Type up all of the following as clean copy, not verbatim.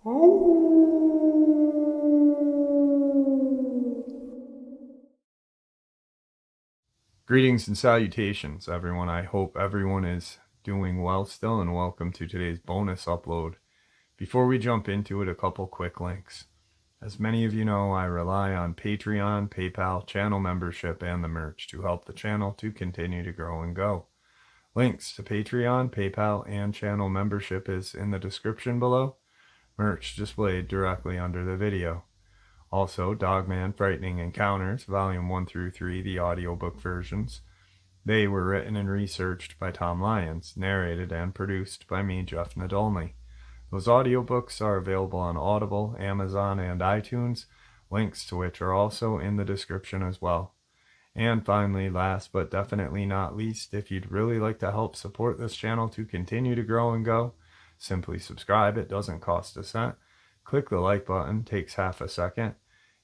Greetings and salutations, everyone. I hope everyone is doing well still, and welcome to today's bonus upload. Before we jump into it, a couple quick links. As many of you know, I rely on Patreon, PayPal, channel membership, and the merch to help the channel to continue to grow and go. Links to Patreon, PayPal, and channel membership is in the description below. Merch displayed directly under the video. Also, Dogman Frightening Encounters, Volume 1 through 3, the audiobook versions. They were written and researched by Tom Lyons, narrated and produced by me, Jeff Nadolny. Those audiobooks are available on Audible, Amazon, and iTunes, links to which are also in the description as well. And finally, last but definitely not least, if you'd really like to help support this channel to continue to grow and go, simply subscribe. It doesn't cost a cent. Click the like button, takes half a second.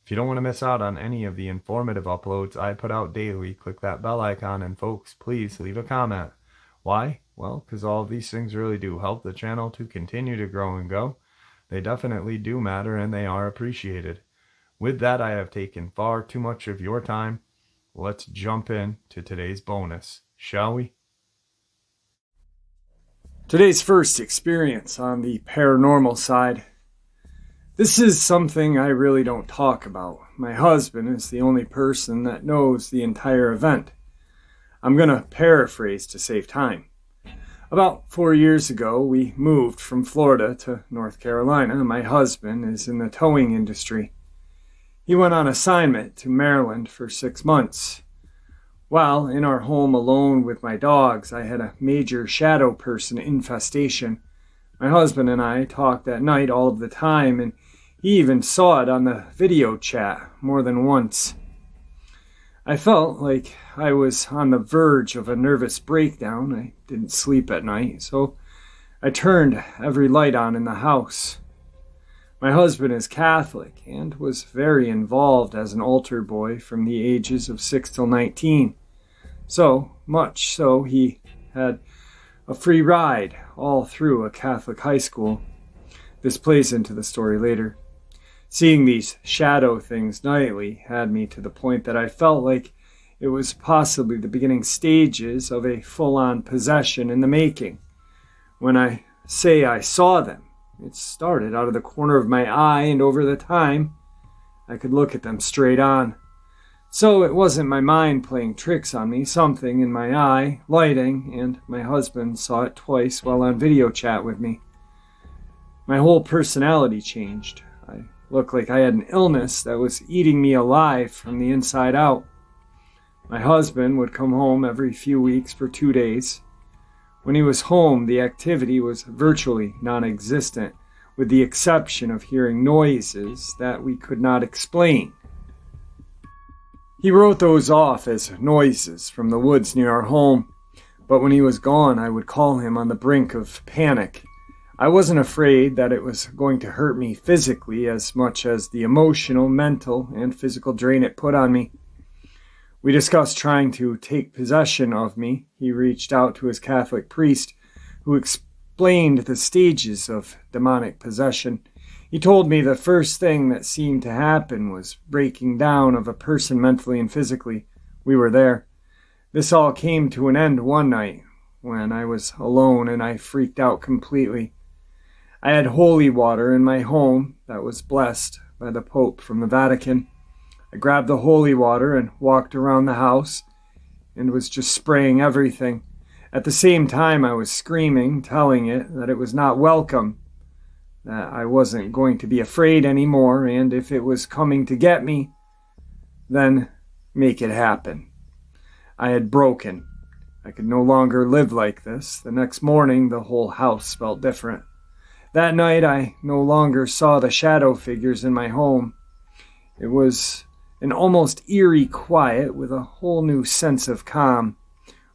If you don't want to miss out on any of the informative uploads I put out daily, click that bell icon, and folks, please leave a comment. Why? Well, because all of these things really do help the channel to continue to grow and go. They definitely do matter, and they are appreciated. With that, I have taken far too much of your time. Let's jump in to today's bonus, shall we? Today's first experience on the paranormal side. This is something I really don't talk about. My husband is the only person that knows the entire event. I'm going to paraphrase to save time. About 4 years ago, we moved from Florida to North Carolina. My husband is in the towing industry. He went on assignment to Maryland for 6 months. While in our home alone with my dogs, I had a major shadow person infestation. My husband and I talked at night all of the time, and he even saw it on the video chat more than once. I felt like I was on the verge of a nervous breakdown. I didn't sleep at night, so I turned every light on in the house. My husband is Catholic and was very involved as an altar boy from the ages of 6 till 19. So much so he had a free ride all through a Catholic high school. This plays into the story later. Seeing these shadow things nightly had me to the point that I felt like it was possibly the beginning stages of a full-on possession in the making. When I say I saw them, it started out of the corner of my eye, and over the time, I could look at them straight on. So it wasn't my mind playing tricks on me, something in my eye, lighting, and my husband saw it twice while on video chat with me. My whole personality changed. I looked like I had an illness that was eating me alive from the inside out. My husband would come home every few weeks for 2 days. When he was home, the activity was virtually non-existent, with the exception of hearing noises that we could not explain. He wrote those off as noises from the woods near our home, but when he was gone, I would call him on the brink of panic. I wasn't afraid that it was going to hurt me physically as much as the emotional, mental, and physical drain it put on me. We discussed trying to take possession of me. He reached out to his Catholic priest, who explained the stages of demonic possession. He told me the first thing that seemed to happen was breaking down of a person mentally and physically. We were there. This all came to an end one night when I was alone and I freaked out completely. I had holy water in my home that was blessed by the Pope from the Vatican. I grabbed the holy water and walked around the house and was just spraying everything. At the same time, I was screaming, telling it that it was not welcome, that I wasn't going to be afraid anymore, and if it was coming to get me, then make it happen. I had broken. I could no longer live like this. The next morning, the whole house felt different. That night, I no longer saw the shadow figures in my home. It was an almost eerie quiet with a whole new sense of calm.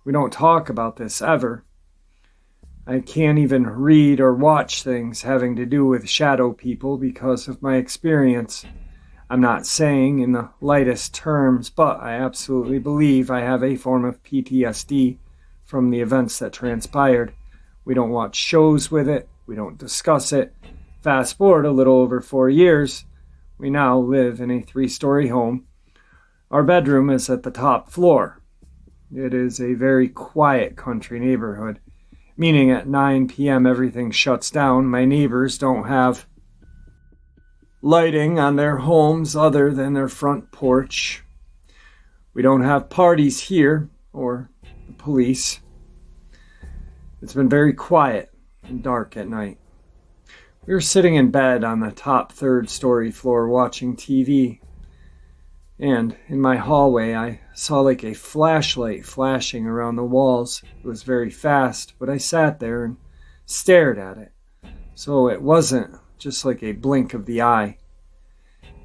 We don't talk about this ever. I can't even read or watch things having to do with shadow people because of my experience. I'm not saying in the lightest terms, but I absolutely believe I have a form of PTSD from the events that transpired. We don't watch shows with it. We don't discuss it. Fast forward a little over 4 years, we now live in a 3-story home. Our bedroom is at the top floor. It is a very quiet country neighborhood, meaning at 9 p.m. everything shuts down. My neighbors don't have lighting on their homes other than their front porch. We don't have parties here or the police. It's been very quiet and dark at night. We were sitting in bed on the top 3rd-story floor watching TV. And in my hallway, I saw like a flashlight flashing around the walls. It was very fast, but I sat there and stared at it. So it wasn't just like a blink of the eye.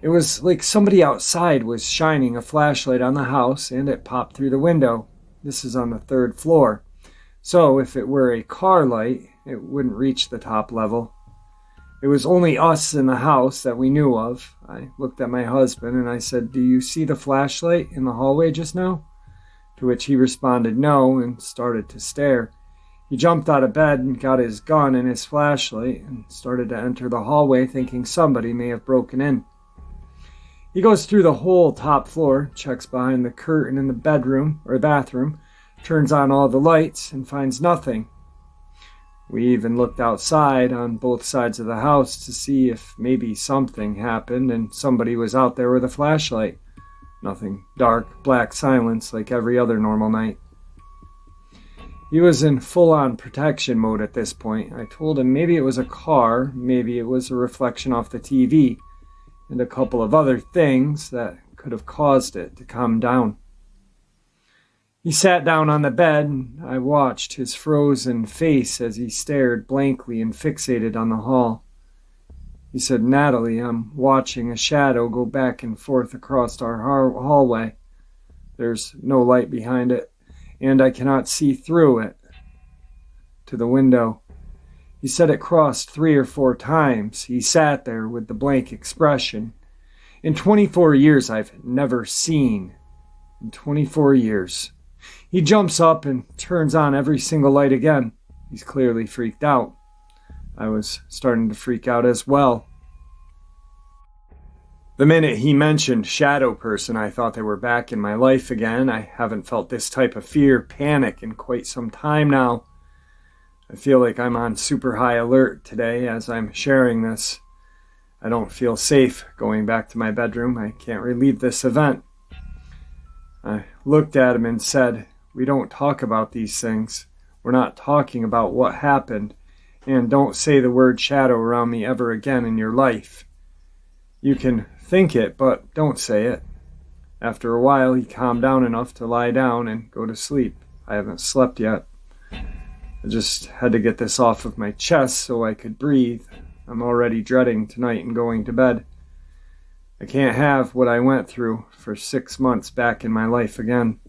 It was like somebody outside was shining a flashlight on the house, and it popped through the window. This is on the 3rd floor. So if it were a car light, it wouldn't reach the top level. It was only us in the house that we knew of. I looked at my husband and I said, "Do you see the flashlight in the hallway just now?" To which he responded no and started to stare. He jumped out of bed and got his gun and his flashlight and started to enter the hallway, thinking somebody may have broken in. He goes through the whole top floor, checks behind the curtain in the bedroom or bathroom, turns on all the lights and finds nothing. We even looked outside on both sides of the house to see if maybe something happened and somebody was out there with a flashlight. Nothing. Dark, black silence like every other normal night. He was in full-on protection mode at this point. I told him maybe it was a car, maybe it was a reflection off the TV, and a couple of other things that could have caused it to calm down. He sat down on the bed, and I watched his frozen face as he stared blankly and fixated on the hall. He said, "Natalie, I'm watching a shadow go back and forth across our hallway. There's no light behind it, and I cannot see through it to the window." He said it crossed 3 or 4 times. He sat there with the blank expression. In 24 years, I've never seen. In 24 years. He jumps up and turns on every single light again. He's clearly freaked out. I was starting to freak out as well. The minute he mentioned shadow person, I thought they were back in my life again. I haven't felt this type of fear, panic in quite some time now. I feel like I'm on super high alert today as I'm sharing this. I don't feel safe going back to my bedroom. I can't relive this event. I looked at him and said, "We don't talk about these things. We're not talking about what happened. And don't say the word shadow around me ever again in your life. You can think it, but don't say it." After a while, he calmed down enough to lie down and go to sleep. I haven't slept yet. I just had to get this off of my chest so I could breathe. I'm already dreading tonight and going to bed. I can't have what I went through for 6 months back in my life again.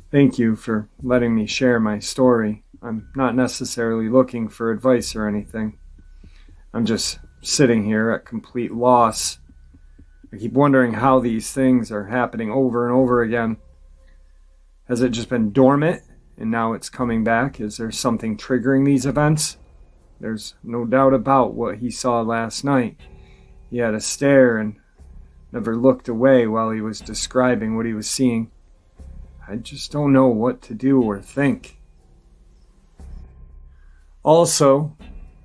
Thank you for letting me share my story. I'm not necessarily looking for advice or anything. I'm just sitting here at complete loss. I keep wondering how these things are happening over and over again. Has it just been dormant and now it's coming back? Is there something triggering these events? There's no doubt about what he saw last night. He had a stare and never looked away while he was describing what he was seeing. I just don't know what to do or think. Also,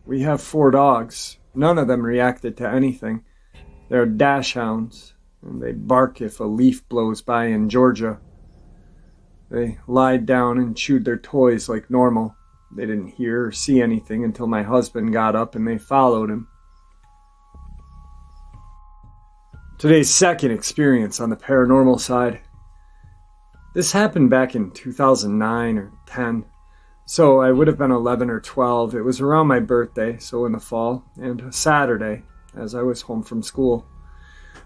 we have 4 dogs. None of them reacted to anything. They're dachshunds, and they bark if a leaf blows by in Georgia. They lied down and chewed their toys like normal. They didn't hear or see anything until my husband got up and they followed him. Today's second experience on the paranormal side. This happened back in 2009 or 10. So I would have been 11 or 12. It was around my birthday, so in the fall, and a Saturday, as I was home from school.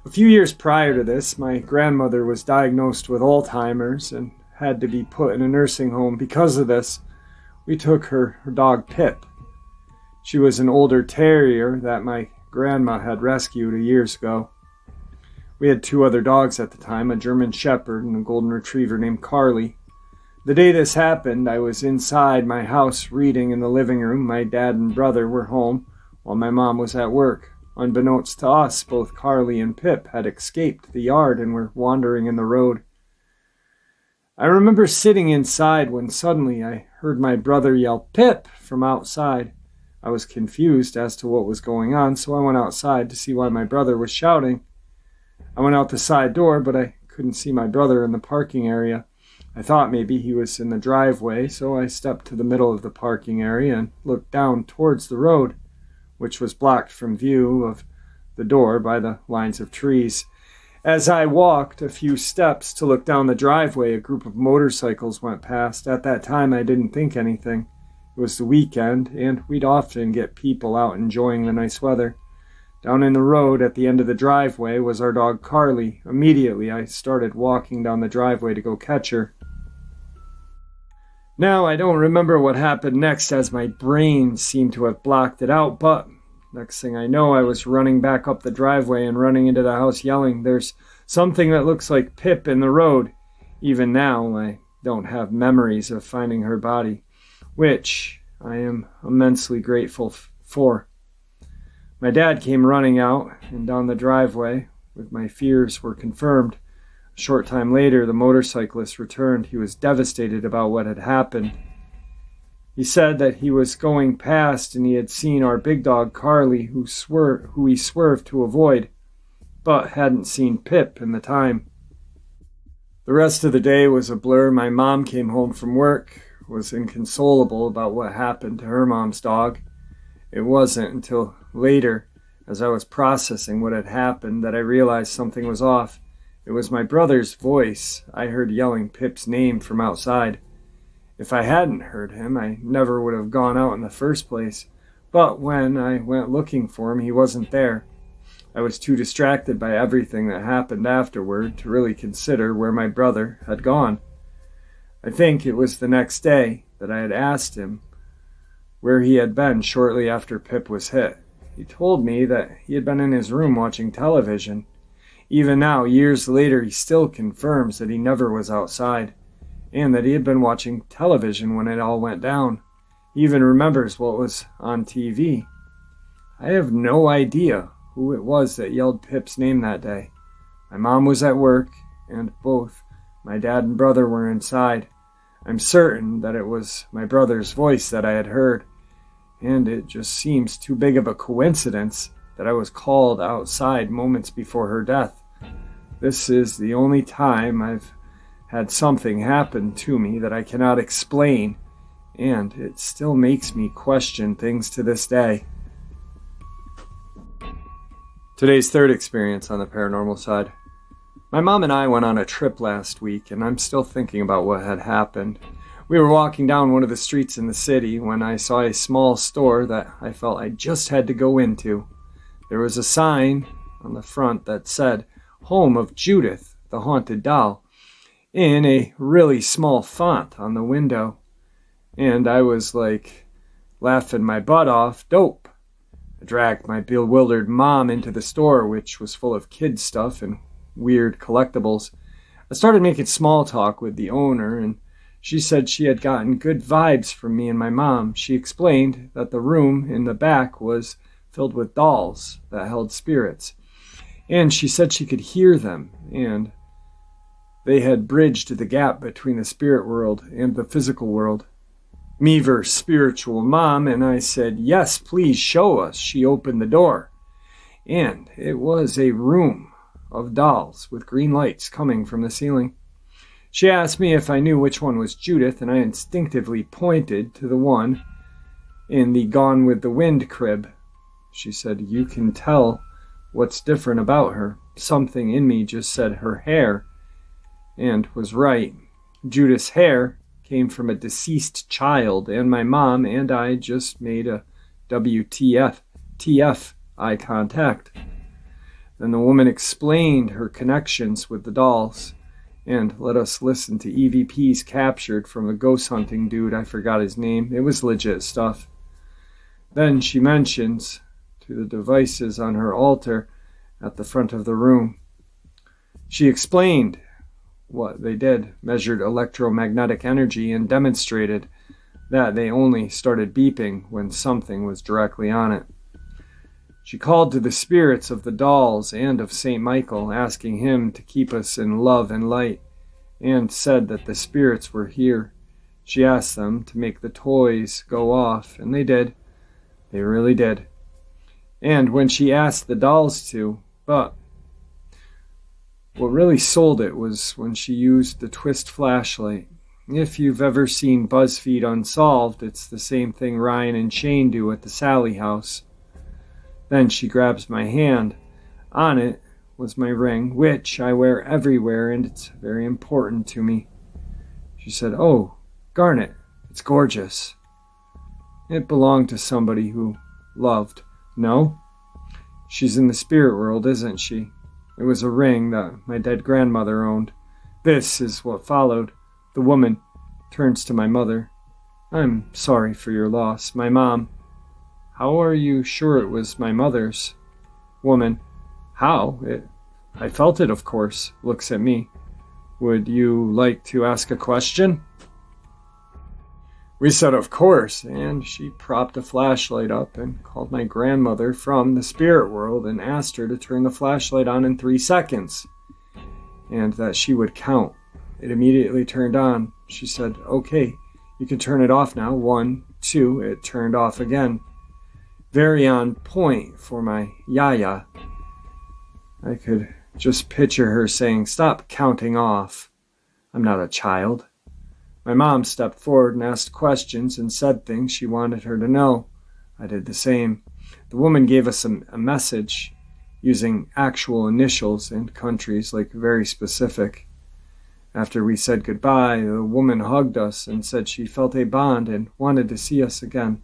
A few years prior to this, my grandmother was diagnosed with Alzheimer's and had to be put in a nursing home. Because of this, we took her dog Pip. She was an older terrier that my grandma had rescued years ago. We had 2 other dogs at the time, a German Shepherd and a Golden Retriever named Carly. The day this happened, I was inside my house reading in the living room. My dad and brother were home while my mom was at work. Unbeknownst to us, both Carly and Pip had escaped the yard and were wandering in the road. I remember sitting inside when suddenly I heard my brother yell, "Pip!" from outside. I was confused as to what was going on, so I went outside to see why my brother was shouting. I went out the side door, but I couldn't see my brother in the parking area. I thought maybe he was in the driveway, so I stepped to the middle of the parking area and looked down towards the road, which was blocked from view of the door by the lines of trees. As I walked a few steps to look down the driveway, a group of motorcycles went past. At that time, I didn't think anything. It was the weekend, and we'd often get people out enjoying the nice weather. Down in the road at the end of the driveway was our dog Carly. Immediately, I started walking down the driveway to go catch her. Now, I don't remember what happened next as my brain seemed to have blocked it out, but next thing I know, I was running back up the driveway and running into the house yelling, "There's something that looks like Pip in the road." Even now, I don't have memories of finding her body, which I am immensely grateful for. My dad came running out and down the driveway, with my fears were confirmed. A short time later, the motorcyclist returned. He was devastated about what had happened. He said that he was going past and he had seen our big dog Carly, who he swerved to avoid, but hadn't seen Pip in the time. The rest of the day was a blur. My mom came home from work, was inconsolable about what happened to her mom's dog. It wasn't until later, as I was processing what had happened, that I realized something was off. It was my brother's voice I heard yelling Pip's name from outside. If I hadn't heard him, I never would have gone out in the first place. But when I went looking for him, he wasn't there. I was too distracted by everything that happened afterward to really consider where my brother had gone. I think it was the next day that I had asked him where he had been shortly after Pip was hit. He told me that he had been in his room watching television. Even now, years later, he still confirms that he never was outside, and that he had been watching television when it all went down. He even remembers what was on TV. I have no idea who it was that yelled Pip's name that day. My mom was at work, and both my dad and brother were inside. I'm certain that it was my brother's voice that I had heard, and it just seems too big of a coincidence that I was called outside moments before her death. This is the only time I've had something happen to me that I cannot explain, and it still makes me question things to this day. Today's third experience on the paranormal side. My mom and I went on a trip last week, and I'm still thinking about what had happened. We were walking down one of the streets in the city when I saw a small store that I felt I just had to go into. There was a sign on the front that said, "Home of Judith, the Haunted Doll," in a really small font on the window. And I was like, laughing my butt off, dope. I dragged my bewildered mom into the store, which was full of kids' stuff and weird collectibles. I started making small talk with the owner, and she said she had gotten good vibes from me and my mom. She explained that the room in the back was filled with dolls that held spirits. And she said she could hear them, and they had bridged the gap between the spirit world and the physical world. Me versus spiritual mom, and I said, "Yes, please show us." She opened the door, and it was a room of dolls with green lights coming from the ceiling. She asked me if I knew which one was Judith, and I instinctively pointed to the one in the Gone with the Wind crib. She said, "You can tell what's different about her." Something in me just said her hair, and was right. Judith's hair came from a deceased child, and my mom and I just made a WTF eye contact. Then the woman explained her connections with the dolls, and let us listen to EVPs captured from a ghost hunting dude. I forgot his name. It was legit stuff. Then she mentions to the devices on her altar at the front of the room. She explained what they did, measured electromagnetic energy, and demonstrated that they only started beeping when something was directly on it. She called to the spirits of the dolls and of St. Michael, asking him to keep us in love and light, and said that the spirits were here. She asked them to make the toys go off, and they did. They really did. And when she asked the dolls to, but what really sold it was when she used the twist flashlight. If you've ever seen BuzzFeed Unsolved, it's the same thing Ryan and Shane do at the Sally house. Then she grabs my hand. On it was my ring, which I wear everywhere, and it's very important to me. She said, "Oh, Garnet, it's gorgeous." It belonged to somebody who loved. No? She's in the spirit world, isn't she? It was a ring that my dead grandmother owned. This is what followed. The woman turns to my mother. "I'm sorry for your loss. My mom." "How are you sure it was my mother's?" Woman. "How? I felt it, of course." Looks at me. "Would you like to ask a question?" We said, "Of course," and she propped a flashlight up and called my grandmother from the spirit world and asked her to turn the flashlight on in 3 seconds, and that she would count. It immediately turned on. She said, "Okay, you can turn it off now. 1, 2, it turned off again. Very on point for my yaya. I could just picture her saying, "Stop counting off. I'm not a child." My mom stepped forward and asked questions and said things she wanted her to know. I did the same. The woman gave us a message using actual initials and countries, like very specific. After we said goodbye, the woman hugged us and said she felt a bond and wanted to see us again.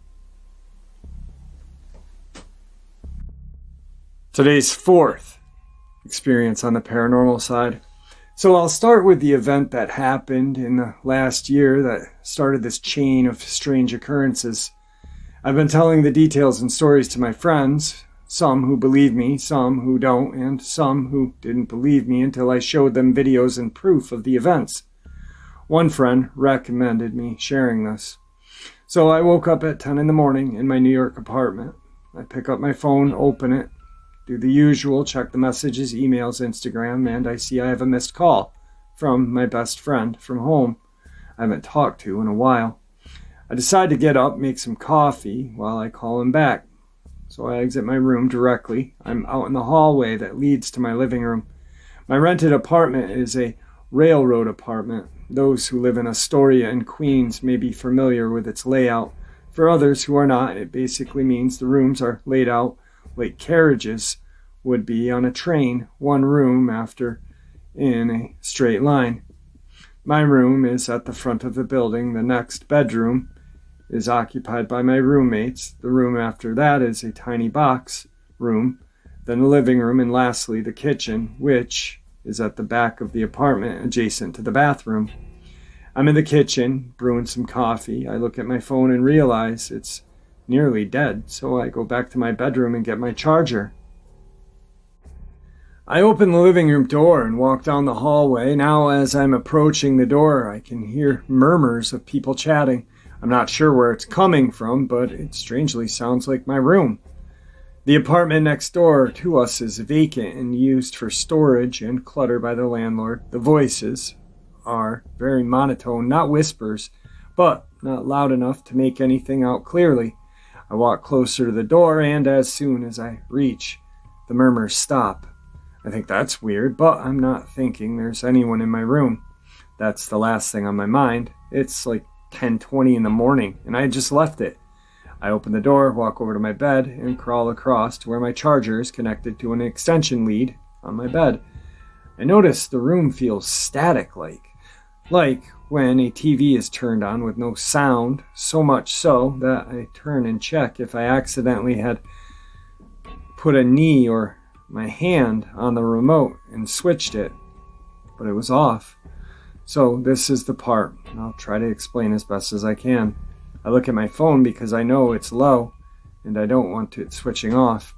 Today's fourth experience on the paranormal side. So I'll start with the event that happened in the last year that started this chain of strange occurrences. I've been telling the details and stories to my friends, some who believe me, some who don't, and some who didn't believe me until I showed them videos and proof of the events. One friend recommended me sharing this. So I woke up at 10 in the morning in my New York apartment. I pick up my phone, open it, do the usual, check the messages, emails, Instagram, and I see I have a missed call from my best friend from home I haven't talked to in a while. I decide to get up, make some coffee while I call him back. So I exit my room directly. I'm out in the hallway that leads to my living room. My rented apartment is a railroad apartment. Those who live in Astoria and Queens may be familiar with its layout. For others who are not, it basically means the rooms are laid out like carriages would be on a train, one room after in a straight line. My room is at the front of the building. The next bedroom is occupied by my roommates. The room after that is a tiny box room, then the living room, and lastly the kitchen, which is at the back of the apartment adjacent to the bathroom. I'm in the kitchen brewing some coffee. I look at my phone and realize it's nearly dead, so I go back to my bedroom and get my charger. I open the living room door and walk down the hallway. Now, as I'm approaching the door, I can hear murmurs of people chatting. I'm not sure where it's coming from, but it strangely sounds like my room. The apartment next door to us is vacant and used for storage and clutter by the landlord. The voices are very monotone, not whispers, but not loud enough to make anything out clearly. I walk closer to the door, and as soon as I reach, the murmurs stop. I think that's weird, but I'm not thinking there's anyone in my room. That's the last thing on my mind. It's like 10:20 in the morning, and I had just left it. I open the door, walk over to my bed, and crawl across to where my charger is connected to an extension lead on my bed. I notice the room feels static-like when a TV is turned on with no sound, so much so that I turn and check if I accidentally had put a knee or my hand on the remote and switched it, but it was off. So this is the part, and I'll try to explain as best as I can. I look at my phone because I know it's low, and I don't want it switching off.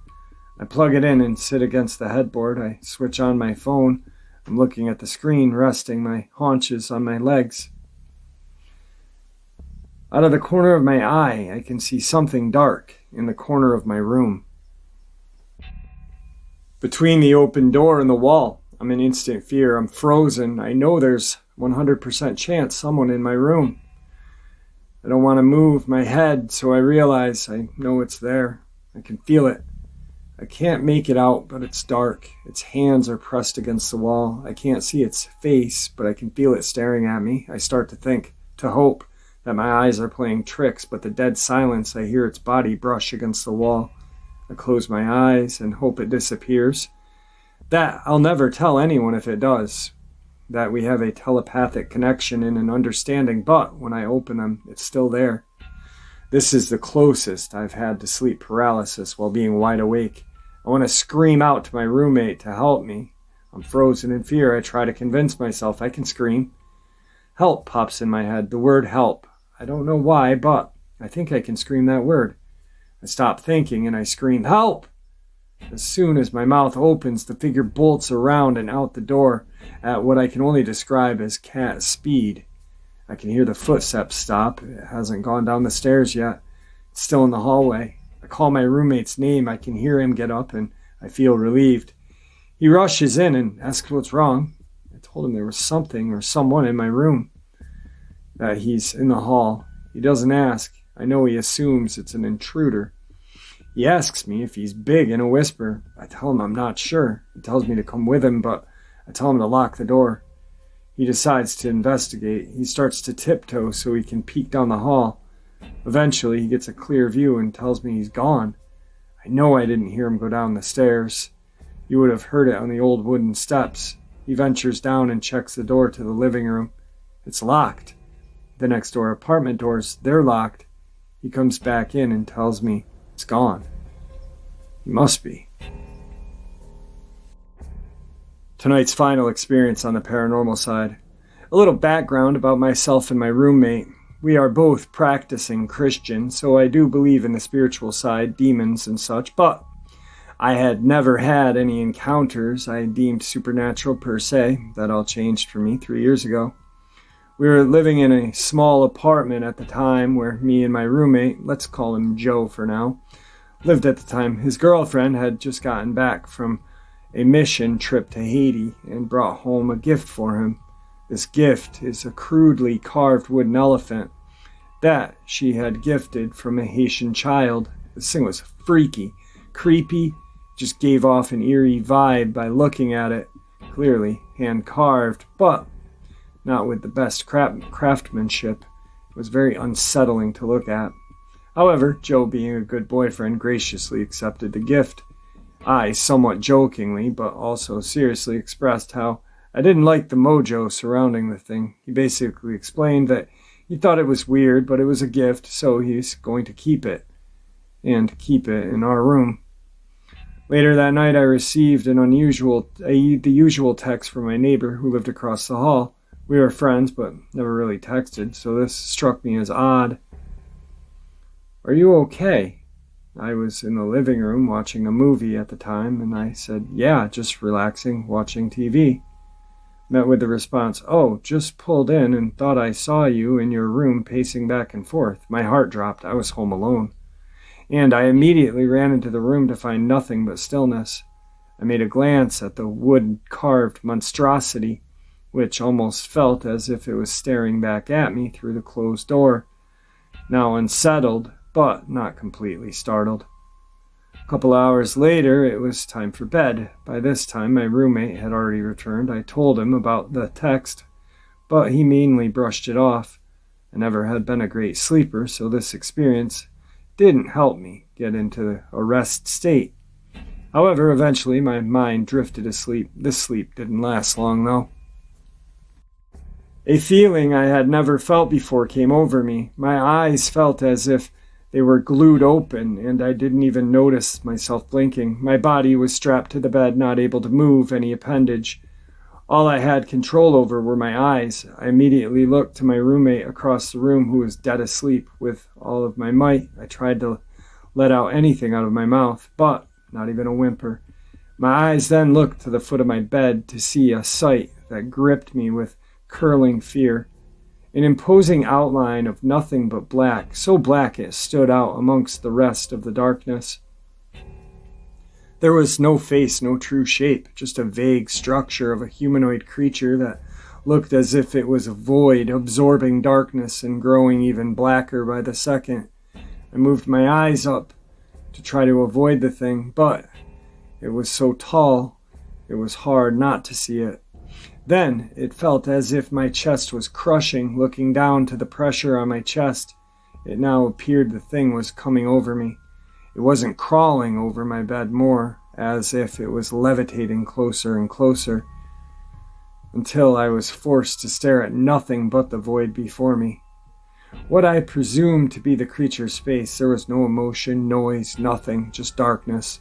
I plug it in and sit against the headboard. I switch on my phone. I'm looking at the screen, resting my haunches on my legs. Out of the corner of my eye, I can see something dark in the corner of my room. between the open door and the wall. I'm in instant fear. I'm frozen. I know there's 100% chance someone in my room. I don't want to move my head, so I realize I know it's there. I can feel it. I can't make it out, but it's dark. Its hands are pressed against the wall. I can't see its face, but I can feel it staring at me. I start to think, to hope, that my eyes are playing tricks, but the dead silence, I hear its body brush against the wall. I close my eyes and hope it disappears. That I'll never tell anyone if it does. That we have a telepathic connection and an understanding, but when I open them, it's still there. This is the closest I've had to sleep paralysis while being wide awake. I want to scream out to my roommate to help me. I'm frozen in fear. I try to convince myself I can scream. Help pops in my head, the word help. I don't know why, but I think I can scream that word. I stop thinking and I scream, help! As soon as my mouth opens, the figure bolts around and out the door at what I can only describe as cat speed. I can hear the footsteps stop. It hasn't gone down the stairs yet. It's still in the hallway. I call my roommate's name. I can hear him get up and I feel relieved. He rushes in and asks what's wrong. I told him there was something or someone in my room. That he's in the hall. He doesn't ask. I know he assumes it's an intruder. He asks me if he's big in a whisper. I tell him I'm not sure. He tells me to come with him, but I tell him to lock the door. He decides to investigate. He starts to tiptoe so he can peek down the hall. Eventually, he gets a clear view and tells me he's gone. I know I didn't hear him go down the stairs. You would have heard it on the old wooden steps. He ventures down and checks the door to the living room. It's locked. The next door apartment doors, they're locked. He comes back in and tells me it's gone. He must be. Tonight's final experience on the paranormal side. A little background about myself and my roommate. We are both practicing Christians, so I do believe in the spiritual side, demons and such, but I had never had any encounters I deemed supernatural per se. That all changed for me 3 years ago. We were living in a small apartment at the time where me and my roommate, let's call him Joe for now, lived at the time. His girlfriend had just gotten back from a mission trip to Haiti and brought home a gift for him. This gift is a crudely carved wooden elephant that she had gifted from a Haitian child. This thing was freaky, creepy, just gave off an eerie vibe by looking at it. Clearly hand carved, but not with the best craftsmanship. It was very unsettling to look at. However, Joe, being a good boyfriend, graciously accepted the gift. I, somewhat jokingly, but also seriously, expressed how I didn't like the mojo surrounding the thing. He basically explained that he thought it was weird, but it was a gift, so he's going to keep it. And keep it in our room. Later that night, I received the usual text from my neighbor who lived across the hall. We were friends, but never really texted, so this struck me as odd. Are you okay? I was in the living room watching a movie at the time, and I said, yeah, just relaxing, watching TV. Met with the response, oh, just pulled in and thought I saw you in your room pacing back and forth. My heart dropped. I was home alone. And I immediately ran into the room to find nothing but stillness. I made a glance at the wood-carved monstrosity, which almost felt as if it was staring back at me through the closed door. Now unsettled, but not completely startled. A couple hours later, it was time for bed. By this time, my roommate had already returned. I told him about the text, but he meanly brushed it off. I never had been a great sleeper, so this experience didn't help me get into a rest state. However, eventually my mind drifted asleep. This sleep didn't last long, though. A feeling I had never felt before came over me. My eyes felt as if they were glued open, and I didn't even notice myself blinking. My body was strapped to the bed, not able to move any appendage. All I had control over were my eyes. I immediately looked to my roommate across the room, who was dead asleep. With all of my might, I tried to let out anything out of my mouth, but not even a whimper. My eyes then looked to the foot of my bed to see a sight that gripped me with curling fear. An imposing outline of nothing but black, so black it stood out amongst the rest of the darkness. There was no face, no true shape, just a vague structure of a humanoid creature that looked as if it was a void, absorbing darkness and growing even blacker by the second. I moved my eyes up to try to avoid the thing, but it was so tall, it was hard not to see it. Then it felt as if my chest was crushing. Looking down to the pressure on my chest, it now appeared the thing was coming over me. It wasn't crawling over my bed, more as if it was levitating closer and closer, until I was forced to stare at nothing but the void before me. What I presumed to be the creature's face, there was no emotion, noise, nothing, just darkness.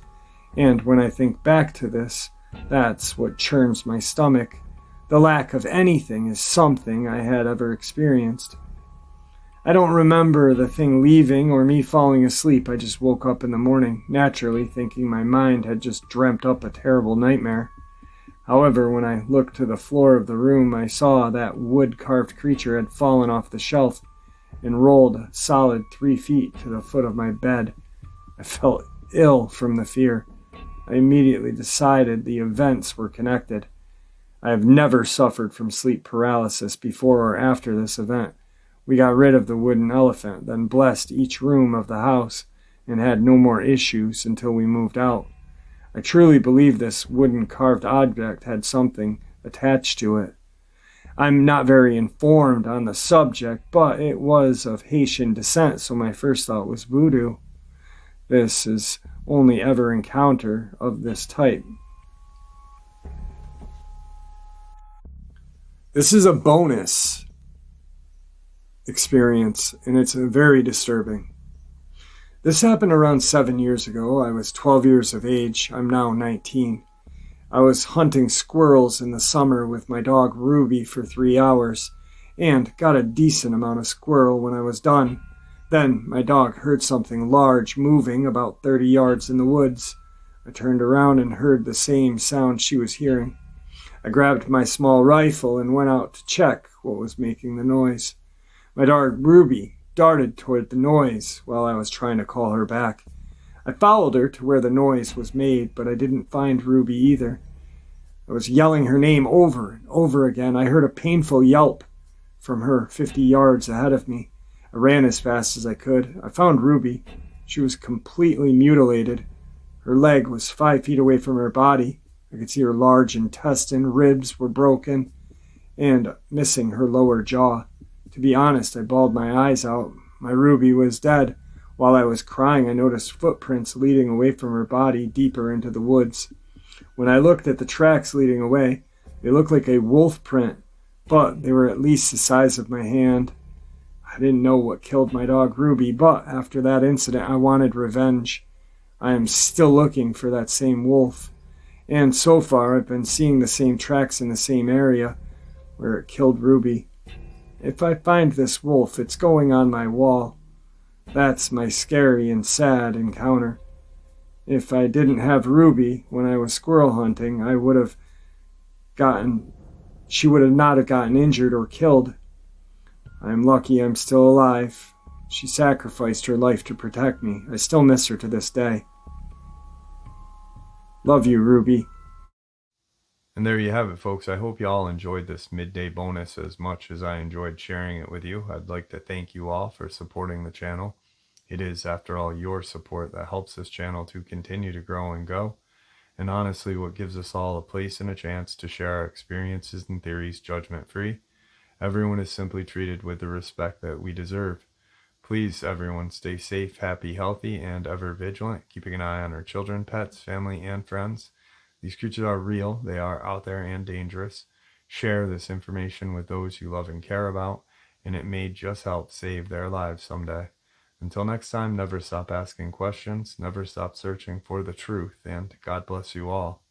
And when I think back to this, that's what churns my stomach. The lack of anything is something I had ever experienced. I don't remember the thing leaving or me falling asleep. I just woke up in the morning, naturally thinking my mind had just dreamt up a terrible nightmare. However, when I looked to the floor of the room, I saw that wood-carved creature had fallen off the shelf and rolled a solid 3 feet to the foot of my bed. I felt ill from the fear. I immediately decided the events were connected. I have never suffered from sleep paralysis before or after this event. We got rid of the wooden elephant, then blessed each room of the house, and had no more issues until we moved out. I truly believe this wooden carved object had something attached to it. I'm not very informed on the subject, but it was of Haitian descent, so my first thought was voodoo. This is only ever encounter of this type. This is a bonus experience, and it's very disturbing. This happened around 7 years ago. I was 12 years of age. I'm now 19. I was hunting squirrels in the summer with my dog Ruby for 3 hours, and got a decent amount of squirrel when I was done. Then my dog heard something large moving about 30 yards in the woods. I turned around and heard the same sound she was hearing. I grabbed my small rifle and went out to check what was making the noise. My dog Ruby darted toward the noise while I was trying to call her back. I followed her to where the noise was made, but I didn't find Ruby either. I was yelling her name over and over again. I heard a painful yelp from her 50 yards ahead of me. I ran as fast as I could. I found Ruby. She was completely mutilated. Her leg was 5 feet away from her body. I could see her large intestine, ribs were broken, and missing her lower jaw. To be honest, I bawled my eyes out. My Ruby was dead. While I was crying, I noticed footprints leading away from her body deeper into the woods. When I looked at the tracks leading away, they looked like a wolf print, but they were at least the size of my hand. I didn't know what killed my dog Ruby, but after that incident, I wanted revenge. I am still looking for that same wolf. And so far, I've been seeing the same tracks in the same area where it killed Ruby. If I find this wolf, it's going on my wall. That's my scary and sad encounter. If I didn't have Ruby when I was squirrel hunting, she would have not have gotten injured or killed. I'm lucky I'm still alive. She sacrificed her life to protect me. I still miss her to this day. Love you, Ruby. And there you have it, folks. I hope you all enjoyed this midday bonus as much as I enjoyed sharing it with you. I'd like to thank you all for supporting the channel. It is, after all, your support that helps this channel to continue to grow and go. And honestly, what gives us all a place and a chance to share our experiences and theories judgment-free. Everyone is simply treated with the respect that we deserve. Please, everyone, stay safe, happy, healthy, and ever vigilant, keeping an eye on our children, pets, family, and friends. These creatures are real. They are out there and dangerous. Share this information with those you love and care about, and it may just help save their lives someday. Until next time, never stop asking questions, never stop searching for the truth, and God bless you all.